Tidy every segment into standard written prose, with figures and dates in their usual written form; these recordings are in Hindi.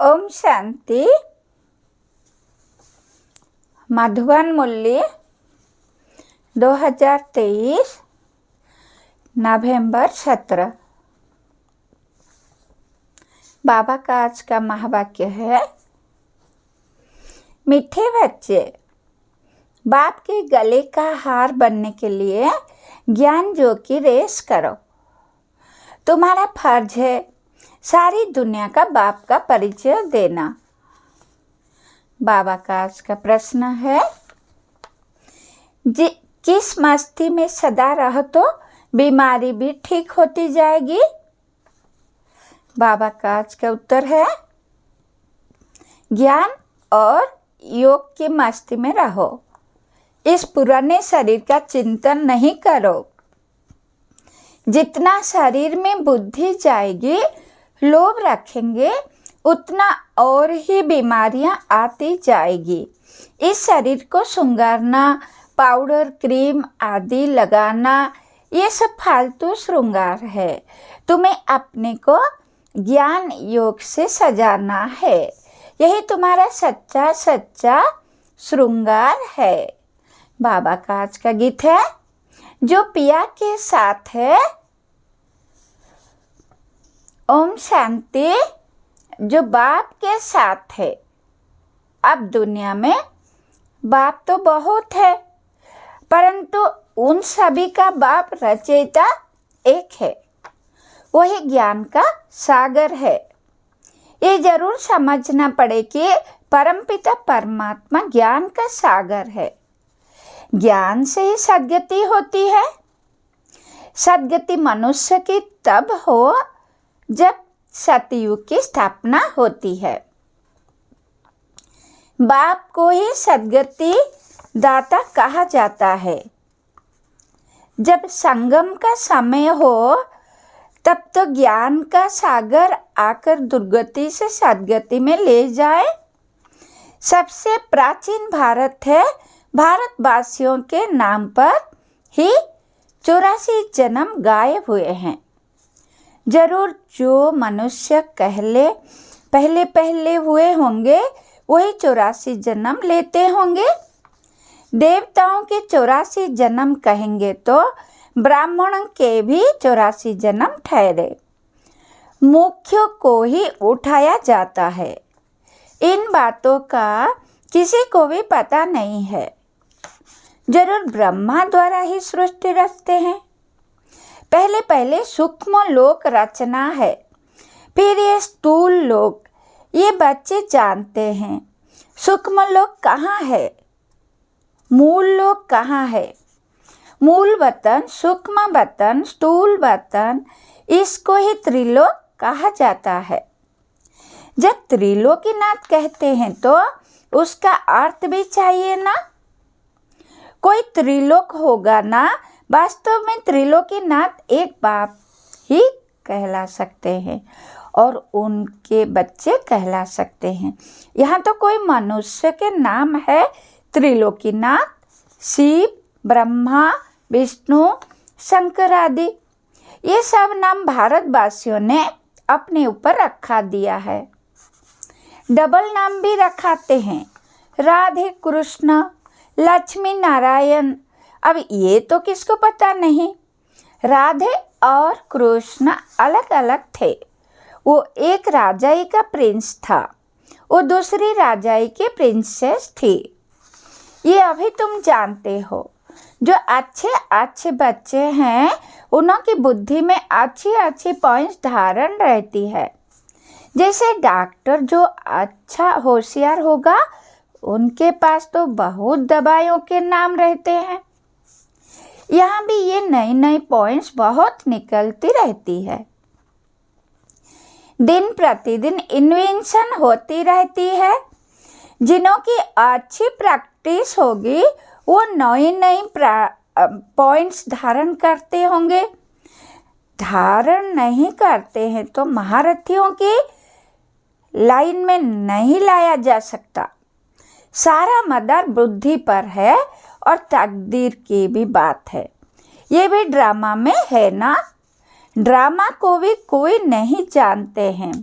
ओम शांति। मधुबन मूल्य 2023 नवंबर 17। बाबा का आज का महावाक्य है, मीठे बच्चे, बाप के गले का हार बनने के लिए ज्ञान जो की रेस करो। तुम्हारा फर्ज है सारी दुनिया का बाप का परिचय देना। बाबा का आज का प्रश्न है, किस मस्ती में सदा रहो तो बीमारी भी ठीक होती जाएगी। बाबा का आज का उत्तर है, ज्ञान और योग की मस्ती में रहो। इस पुराने शरीर का चिंतन नहीं करो। जितना शरीर में बुद्धि जाएगी, लोभ रखेंगे, उतना और ही बीमारियां आती जाएगी। इस शरीर को श्रृंगारना, पाउडर क्रीम आदि लगाना, ये सब फालतू श्रृंगार है। तुम्हें अपने को ज्ञान योग से सजाना है। यही तुम्हारा सच्चा सच्चा श्रृंगार है। बाबा का आज का गीत है, जो पिया के साथ है। ओम शांति। जो बाप के साथ है। अब दुनिया में बाप तो बहुत है, परंतु उन सभी का बाप रचयिता एक है। वही ज्ञान का सागर है। ये जरूर समझना पड़े कि परमपिता परमात्मा ज्ञान का सागर है। ज्ञान से ही सद्गति होती है। सद्गति मनुष्य की तब हो जब सतयुग की स्थापना होती है। बाप को ही सद्गति दाता कहा जाता है। जब संगम का समय हो, तब तो ज्ञान का सागर आकर दुर्गति से सद्गति में ले जाए। सबसे प्राचीन भारत है। भारतवासियों के नाम पर ही 84 जन्म गायब हुए हैं। जरूर जो मनुष्य पहले हुए होंगे, वही 84 जन्म लेते होंगे। देवताओं के 84 जन्म कहेंगे तो ब्राह्मण के भी 84 जन्म ठहरे। मुख्य को ही उठाया जाता है। इन बातों का किसी को भी पता नहीं है। जरूर ब्रह्मा द्वारा ही सृष्टि रचते हैं। पहले सूक्ष्म लोक रचना है, फिर ये स्थूल लोक। ये बच्चे जानते हैं सूक्ष्म लोक कहाँ है, मूल लोक कहाँ है। मूल वतन, सूक्ष्म वतन, स्थूल वतन, इसको ही त्रिलोक कहा जाता है। जब त्रिलोकीनाथ कहते हैं तो उसका अर्थ भी चाहिए ना। कोई त्रिलोक होगा ना। वास्तव में त्रिलोकीनाथ एक बाप ही कहला सकते हैं और उनके बच्चे कहला सकते हैं। यहाँ तो कोई मनुष्य के नाम है त्रिलोकीनाथ, शिव, ब्रह्मा, विष्णु, शंकर आदि। ये सब नाम भारतवासियों ने अपने ऊपर रखा दिया है। डबल नाम भी रखाते हैं, राधे कृष्ण, लक्ष्मी नारायण। अब ये तो किसको पता नहीं। राधे और कृष्ण अलग अलग थे। वो एक राजाई का प्रिंस था, वो दूसरी राजाई की प्रिंसेस थी। ये अभी तुम जानते हो। जो अच्छे बच्चे हैं, उनकी बुद्धि में अच्छी पॉइंट्स धारण रहती है। जैसे डॉक्टर जो अच्छा होशियार होगा, उनके पास तो बहुत दवाइयों के नाम रहते हैं। यहाँ भी ये नई पॉइंट्स बहुत निकलती रहती है। दिन प्रतिदिन इन्वेंशन होती रहती है। जिनों की अच्छी प्रैक्टिस होगी, वो नई पॉइंट्स धारण करते होंगे। धारण नहीं करते हैं तो महारथियों की लाइन में नहीं लाया जा सकता। सारा मदार बुद्धि पर है और तकदीर की भी बात है। ये भी ड्रामा में है ना। ड्रामा को भी कोई नहीं जानते हैं।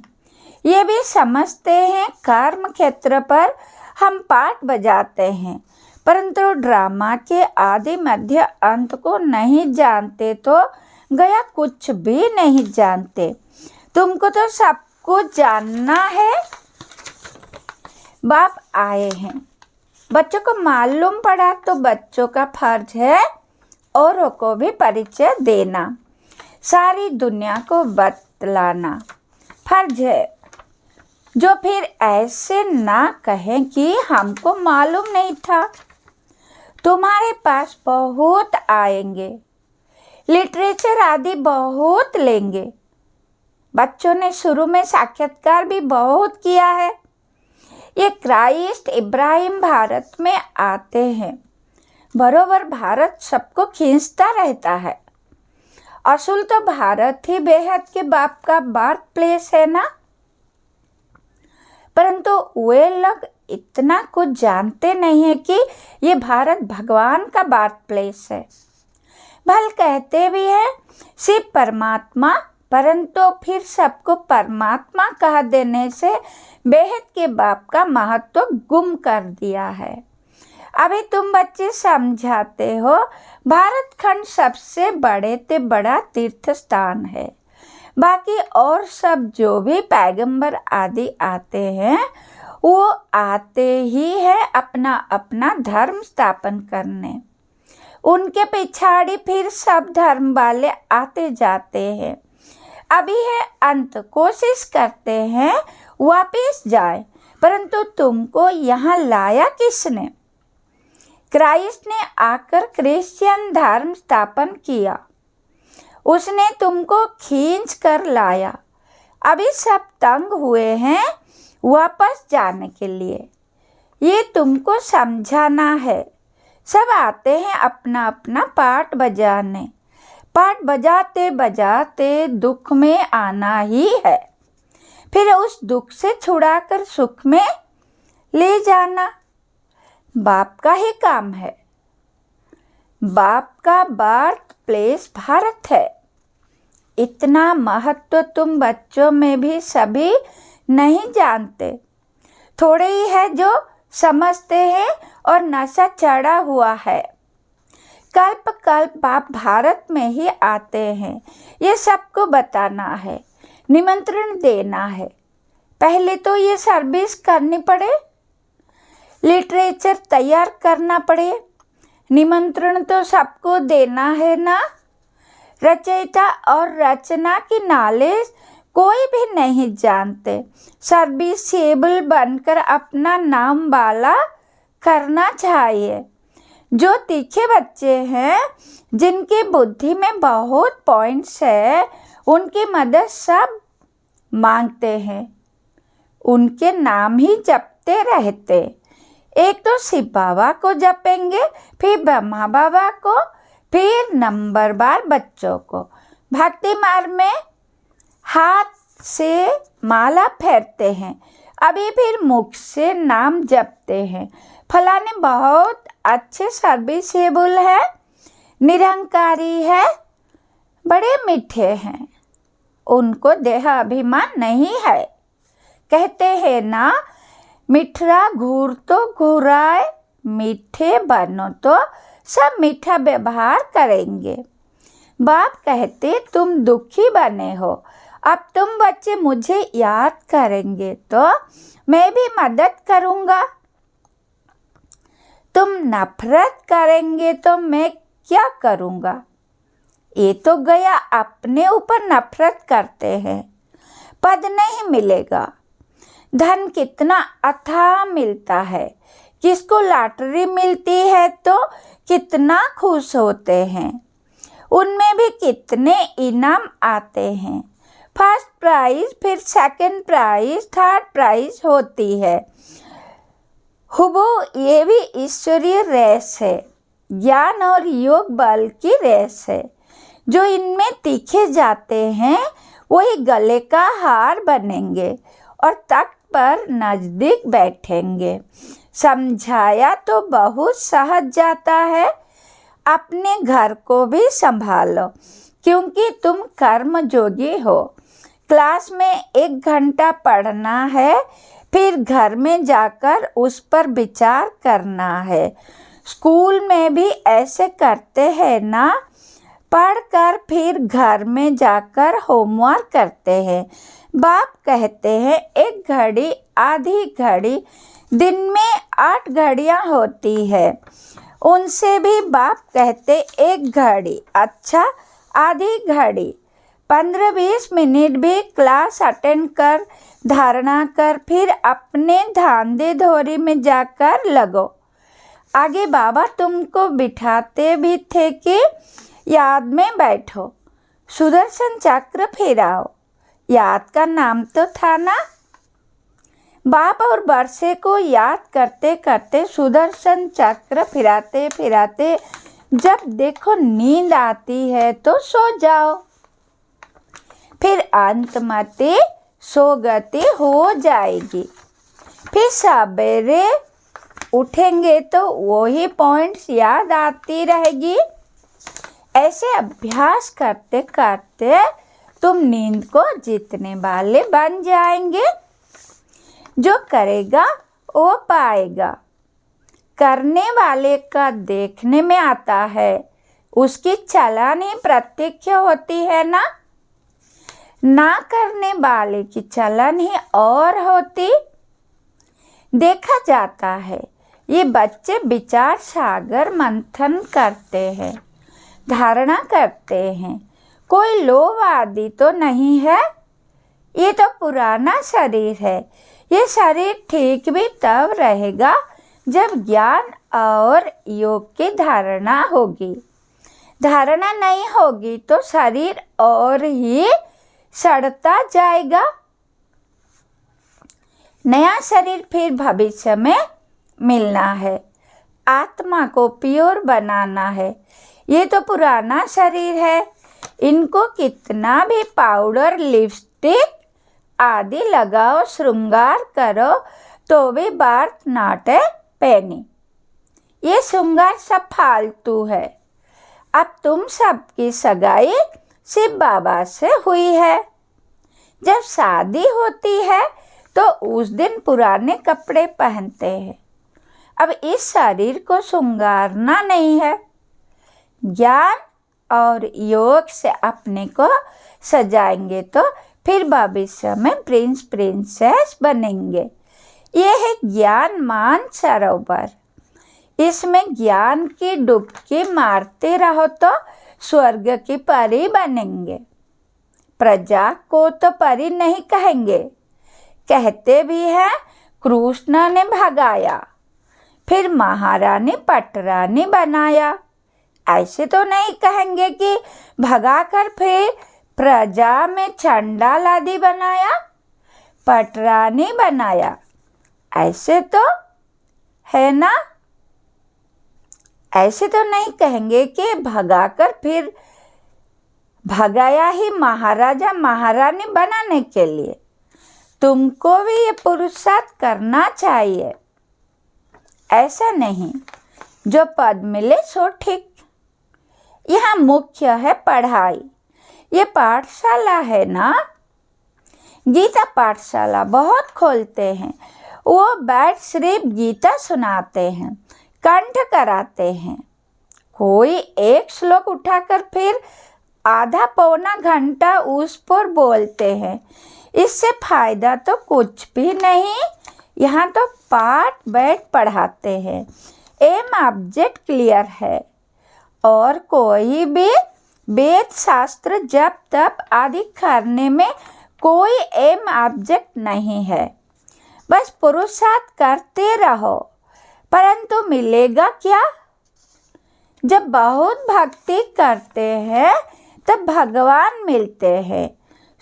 ये भी समझते हैं कर्म क्षेत्र पर हम पाठ बजाते हैं, परंतु ड्रामा के आदि मध्य अंत को नहीं जानते तो गया कुछ भी नहीं जानते। तुमको तो सब कुछ जानना है। बाप आए हैं, बच्चों को मालूम पड़ा तो बच्चों का फर्ज है औरों को भी परिचय देना, सारी दुनिया को बतलाना फर्ज है। जो फिर ऐसे ना कहें कि हमको मालूम नहीं था। तुम्हारे पास बहुत आएंगे, लिटरेचर आदि बहुत लेंगे। बच्चों ने शुरू में साक्षात्कार भी बहुत किया है। ये क्राइस्ट इब्राहिम भारत में आते हैं, बरोबर भारत सबको खींचता रहता है। असल तो भारत ही बेहद के बाप का बर्थ प्लेस है ना, परंतु वे लोग इतना कुछ जानते नहीं है कि ये भारत भगवान का बर्थ प्लेस है। भल कहते भी है शिव परमात्मा, परंतु फिर सबको परमात्मा कह देने से बेहद के बाप का महत्व गुम कर दिया है। अभी तुम बच्चे समझाते हो भारत खंड सबसे बड़े ते बड़ा तीर्थ स्थान है। बाकी और सब जो भी पैगंबर आदि आते हैं वो आते ही है अपना अपना धर्म स्थापन करने। उनके पिछाड़ी फिर सब धर्म वाले आते जाते हैं। अभी है अंत, कोशिश करते हैं वापस जाए, परंतु तुमको यहाँ लाया किसने? क्राइस्ट ने आकर क्रिश्चियन धर्म स्थापन किया, उसने तुमको खींच कर लाया। अभी सब तंग हुए हैं वापस जाने के लिए। ये तुमको समझाना है। सब आते हैं अपना अपना पाठ बजाने, पाठ बजाते बजाते दुख में आना ही है, फिर उस दुख से छुड़ाकर सुख में ले जाना बाप का ही काम है। बाप का बर्थ प्लेस भारत है। इतना महत्व तुम बच्चों में भी सभी नहीं जानते। थोड़े ही है जो समझते हैं और नशा चढ़ा हुआ है। कल्प कल्प बाप भारत में ही आते हैं, ये सबको बताना है, निमंत्रण देना है। पहले तो ये सर्विस करनी पड़े, लिटरेचर तैयार करना पड़े। निमंत्रण तो सबको देना है ना। रचयिता और रचना की नॉलेज कोई भी नहीं जानते। सर्विसेबल बनकर अपना नाम वाला करना चाहिए। जो तीखे बच्चे हैं, जिनकी बुद्धि में बहुत पॉइंट्स है, उनकी मदद सब मांगते हैं, उनके नाम ही जपते रहते। एक तो शिव बाबा को जपेंगे, फिर ब्रह्मा बाबा को, फिर नंबरवार बच्चों को। भक्ति मार्ग में हाथ से माला फेरते हैं, अभी फिर मुख से नाम जपते हैं। फलाने बहुत अच्छे सर्विसेबल है, निरंकारी है, बड़े मीठे हैं, उनको देह अभिमान नहीं है। कहते हैं ना, मिठरा घूर तो घुराए, मीठे बनो तो सब मीठा व्यवहार करेंगे। बाप कहते तुम दुखी बने हो, अब तुम बच्चे मुझे याद करेंगे तो मैं भी मदद करूँगा। तुम नफरत करेंगे तो मैं क्या करूँगा? ये तो गया अपने ऊपर नफरत करते हैं। पद नहीं मिलेगा, धन कितना अथाह मिलता है। किसको लॉटरी मिलती है तो कितना खुश होते हैं। उनमें भी कितने इनाम आते हैं। फर्स्ट प्राइज, फिर सेकंड प्राइज, थर्ड प्राइज होती है। हुबो ये भी ईश्वरीय रेस है, ज्ञान और योग बल की रेस है। जो इनमें तीखे जाते हैं वही गले का हार बनेंगे और तख्त पर नजदीक बैठेंगे। समझाया तो बहुत सहज जाता है। अपने घर को भी संभालो, क्योंकि तुम कर्म जोगी हो। क्लास में 1 घंटा पढ़ना है, फिर घर में जाकर उस पर विचार करना है। स्कूल में भी ऐसे करते हैं ना, पढ़कर फिर घर में जाकर होमवर्क करते हैं। बाप कहते हैं 1 घड़ी, आधी घड़ी, दिन में 8 घड़ियाँ होती है। उनसे भी बाप कहते 1 घड़ी, अच्छा आधी घड़ी, 15-20 मिनट भी क्लास अटेंड कर, धारणा कर, फिर अपने धांधे धोरी में जाकर लगो। आगे बाबा तुमको बिठाते भी थे कि याद में बैठो, सुदर्शन चक्र फिराओ। याद का नाम तो था ना। बाप और बरसे को याद करते करते सुदर्शन चक्र फिराते फिराते जब देखो नींद आती है तो सो जाओ, फिर अंतमति सोगति हो जाएगी। फिर सवेरे उठेंगे तो वही पॉइंट्स याद आती रहेगी। ऐसे अभ्यास करते करते तुम नींद को जीतने वाले बन जाएंगे। जो करेगा वो पाएगा। करने वाले का देखने में आता है, उसकी चालान ही प्रत्यक्ष होती है ना। ना करने वाले की चालान ही और होती। देखा जाता है ये बच्चे विचार सागर मंथन करते हैं, धारणा करते हैं। कोई लोभ आदि तो नहीं है। ये तो पुराना शरीर है। ये शरीर ठीक भी तब रहेगा जब ज्ञान और योग की धारणा होगी। धारणा नहीं होगी तो शरीर और ही सड़ता जाएगा। नया शरीर फिर भविष्य में मिलना है। आत्मा को प्योर बनाना है। ये तो पुराना शरीर है। इनको कितना भी पाउडर, लिपस्टिक आदि लगाओ, श्रृंगार करो, तो भी बात नॉट ए पेनी। ये श्रृंगार सब फालतू है। अब तुम सबकी सगाई शिव बाबा से हुई है। जब शादी होती है तो उस दिन पुराने कपड़े पहनते हैं। अब इस शरीर को श्रृंगारना नहीं है। ज्ञान और योग से अपने को सजाएंगे तो फिर भविष्य में प्रिंस प्रिंसेस बनेंगे। ये है ज्ञान मान सरोवर। इसमें ज्ञान की डुबकी मारते रहो तो स्वर्ग की परी बनेंगे। प्रजा को तो परी नहीं कहेंगे। कहते भी हैं कृष्ण ने भगाया, फिर महारानी पटरानी बनाया। ऐसे तो नहीं कहेंगे कि भगाकर फिर प्रजा में चंडाल आदि बनाया, पटरानी बनाया। ऐसे तो है ना। ऐसे तो नहीं कहेंगे कि भगाकर फिर भगाया ही महाराजा महारानी बनाने के लिए। तुमको भी ये पुरुषार्थ करना चाहिए। ऐसा नहीं, जो पद मिले सो ठीक। यहाँ मुख्य है पढ़ाई। ये पाठशाला है ना। गीता पाठशाला बहुत खोलते हैं। वो बैठ सिर्फ गीता सुनाते हैं, कंठ कराते हैं। कोई एक श्लोक उठाकर फिर आधा पौना घंटा उस पर बोलते हैं। इससे फायदा तो कुछ भी नहीं। यहाँ तो पाठ बैठ पढ़ाते हैं। एम ऑब्जेक्ट क्लियर है। और कोई भी वेद शास्त्र जप तप आदि करने में कोई एम ऑब्जेक्ट नहीं है। बस पुरुषार्थ करते रहो। परंतु मिलेगा क्या? जब बहुत भक्ति करते हैं तब भगवान मिलते हैं।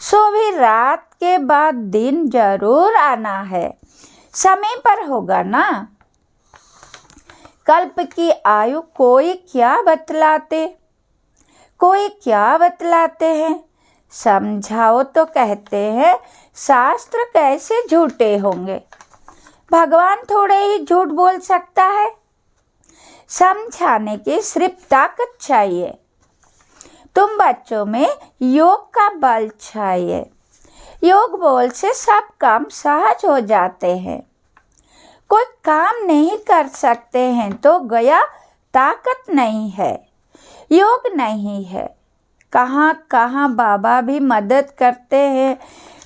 सो भी रात के बाद दिन जरूर आना है। समय पर होगा ना। कल्प की आयु कोई क्या बतलाते, कोई क्या बतलाते हैं। समझाओ तो कहते हैं शास्त्र कैसे झूठे होंगे। भगवान थोड़े ही झूठ बोल सकता है। समझाने की सिर्फ ताकत चाहिए। तुम बच्चों में योग का बल चाहिए। योग बल से सब काम सहज हो जाते हैं। कोई काम नहीं कर सकते हैं तो गया ताकत नहीं है, योग नहीं है। कहाँ कहाँ बाबा भी मदद करते हैं।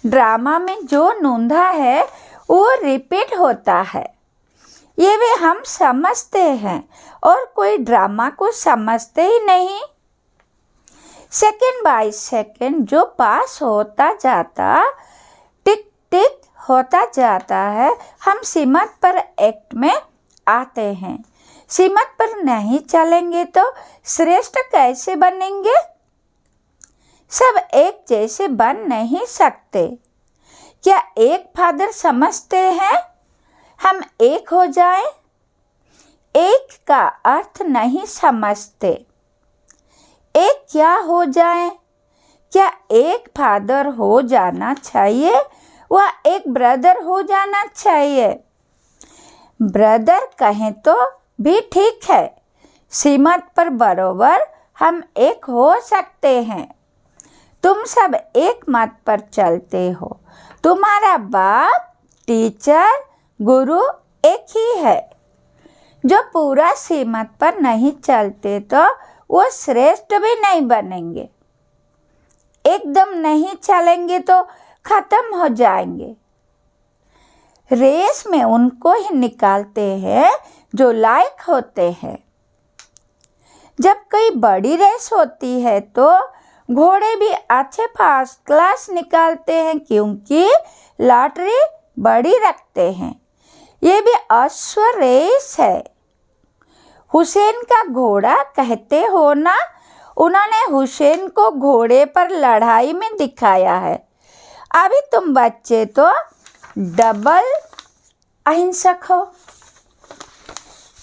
ड्रामा में जो नूंधा है वो रिपीट होता है, ये भी हम समझते हैं और कोई ड्रामा को समझते ही नहीं। सेकंड बाय सेकंड जो पास होता जाता, टिक टिक होता जाता है, हम श्रीमत पर एक्ट में आते हैं। श्रीमत पर नहीं चलेंगे तो श्रेष्ठ कैसे बनेंगे? सब एक जैसे बन नहीं सकते। क्या एक फादर समझते हैं हम एक हो जाएं? एक का अर्थ नहीं समझते। एक क्या हो जाए? क्या एक फादर हो जाना चाहिए व एक ब्रदर हो जाना चाहिए? ब्रदर कहें तो भी ठीक है। श्रीमत पर बरोबर हम एक हो सकते हैं। तुम सब एक मत पर चलते हो। तुम्हारा बाप, टीचर, गुरु एक ही है। जो पूरा श्रीमत पर नहीं चलते तो वो श्रेष्ठ भी नहीं बनेंगे। एकदम नहीं चलेंगे तो खत्म हो जाएंगे। रेस में उनको ही निकालते हैं जो लायक होते हैं। जब कोई बड़ी रेस होती है तो घोड़े भी अच्छे फर्स्ट क्लास निकालते हैं, क्योंकि लॉटरी बड़ी रखते हैं। ये भी अश्व रेस है। हुसैन का घोड़ा कहते हो ना, उन्होंने हुसैन को घोड़े पर लड़ाई में दिखाया है। अभी तुम बच्चे तो डबल अहिंसक हो।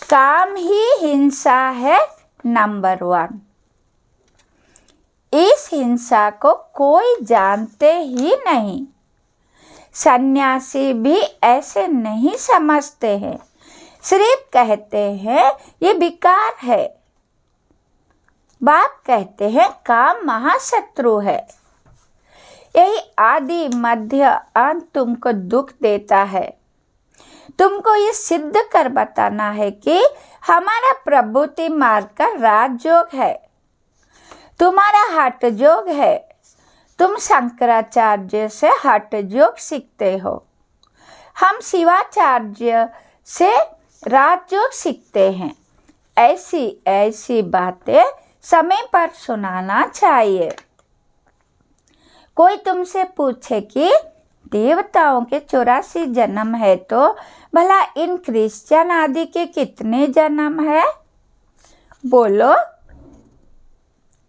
काम ही हिंसा है नंबर 1। इस हिंसा को कोई जानते ही नहीं। सन्यासी भी ऐसे नहीं समझते हैं, सिर्फ कहते हैं ये विकार है। बाप कहते हैं काम महाशत्रु है। यही आदि मध्य अंत तुमको दुख देता है। तुमको ये सिद्ध कर बताना है कि हमारा प्रभुति मार्ग का राजयोग है, तुम्हारा हठ योग है। तुम शंकराचार्य से हठ योग सीखते हो, हम शिवाचार्य से राजयोग सीखते हैं। ऐसी ऐसी बातें समय पर सुनाना चाहिए। कोई तुमसे पूछे कि देवताओं के 84 जन्म है तो भला इन क्रिश्चियन आदि के कितने जन्म है? बोलो,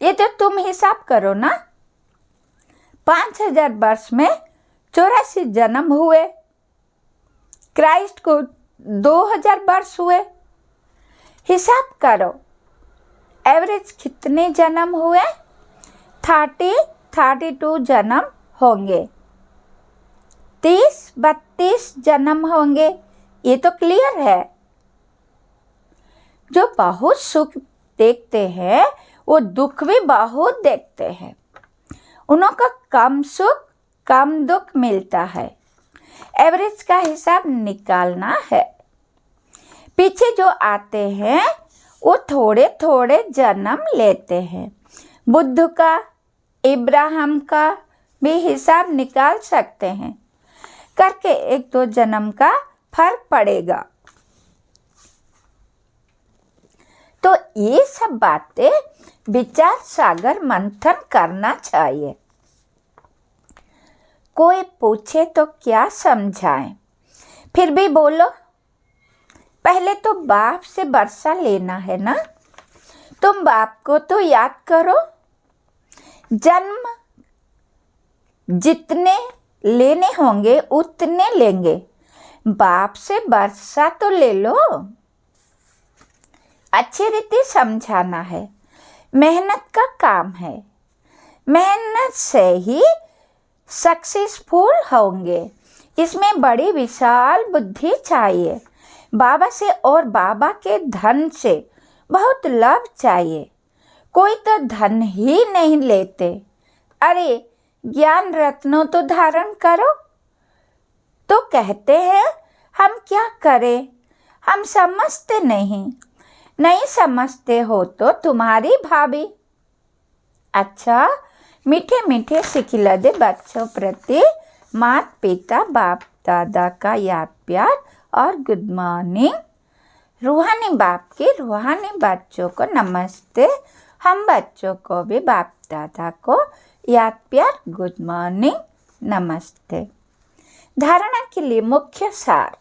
ये तो तुम हिसाब करो ना। 5000 वर्ष में 84 जन्म हुए। क्राइस्ट को 2000 वर्ष हुए। हिसाब करो एवरेज कितने जन्म हुए? 32 जन्म होंगे, 30-32 जन्म होंगे। ये तो क्लियर है। जो बहुत सुख देखते हैं वो दुख भी बहुत देखते हैं। उनको कम सुख कम दुख मिलता है। एवरेज का हिसाब निकालना है। पीछे जो आते हैं वो थोड़े थोड़े जन्म लेते हैं। बुद्ध का, इब्राहिम का भी हिसाब निकाल सकते हैं, करके 1-2 जन्म का फर्क पड़ेगा। तो ये सब बातें विचार सागर मंथन करना चाहिए। कोई पूछे तो क्या समझाएं? फिर भी बोलो। पहले तो बाप से वर्षा लेना है ना। तुम बाप को तो याद करो। जन्म जितने लेने होंगे उतने लेंगे। बाप से वर्षा तो ले लो। अच्छी रीति समझाना है। मेहनत का काम है। मेहनत से ही सक्सेसफुल होंगे। इसमें बड़ी विशाल बुद्धि चाहिए। बाबा से और बाबा के धन से बहुत लाभ चाहिए। कोई तो धन ही नहीं लेते। अरे ज्ञान रत्नों तो धारण करो। तो कहते हैं हम क्या करें, हम समझते नहीं समझते हो तो तुम्हारी भाभी। अच्छा, मीठे मीठे सिखिलदे बच्चों प्रति माता पिता बाप दादा का याद प्यार और गुड मॉर्निंग। रूहानी बाप के रूहानी बच्चों को नमस्ते। हम बच्चों को भी बाप दादा को याद प्यार गुड मॉर्निंग नमस्ते। धारणा के लिए मुख्य सार।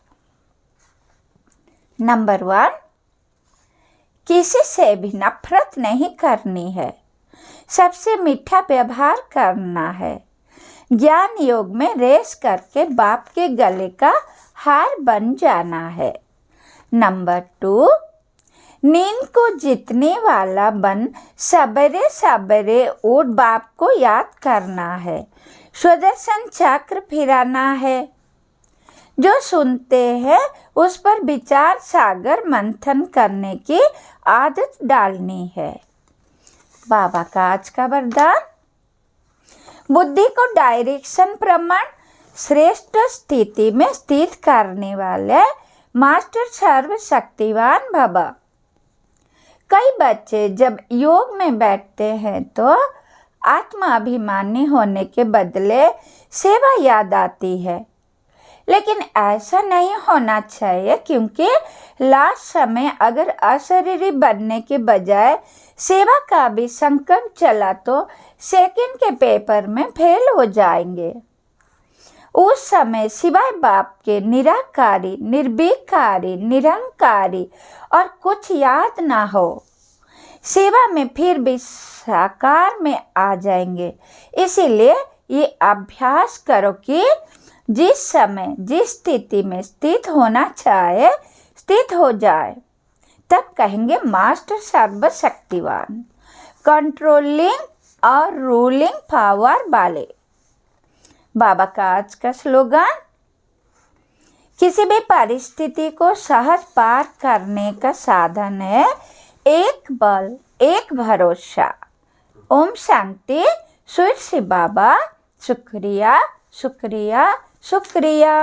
नंबर 1, किसी से भी नफरत नहीं करनी है, सबसे मीठा व्यवहार करना है। ज्ञान योग में रेस करके बाप के गले का हार बन जाना है। नंबर 2, नींद को जीतने वाला बन सवेरे सवेरे उठ बाप को याद करना है, सुदर्शन चक्र फिराना है। जो सुनते हैं उस पर विचार सागर मंथन करने की आदत डालनी है। बाबा का आज का वरदान। बुद्धि को डायरेक्शन प्रमाण श्रेष्ठ स्थिति में स्थित करने वाले मास्टर सर्वशक्तिवान बाबा। कई बच्चे जब योग में बैठते हैं तो आत्माभिमानी होने के बदले सेवा याद आती है, लेकिन ऐसा नहीं होना चाहिए, क्योंकि लास्ट समय अगर अशरीरी बनने के बजाय सेवा का भी संकट चला तो सेकंड के पेपर में फेल हो जाएंगे। उस समय सिवाय बाप के निराकारी, निर्विकारी, निरंकारी और कुछ याद ना हो। सेवा में फिर भी साकार में आ जाएंगे। इसीलिए ये अभ्यास करो कि जिस समय जिस स्थिति में स्थित होना चाहे स्थित हो जाए। तब कहेंगे मास्टर सर्वशक्तिवान, कंट्रोलिंग और रूलिंग पावर वाले। बाबा का आज का स्लोगन। किसी भी परिस्थिति को सहज पार करने का साधन है एक बल, एक भरोसा। ओम शांति। सूर्य से बाबा शुक्रिया शुक्रिया शुक्रिया।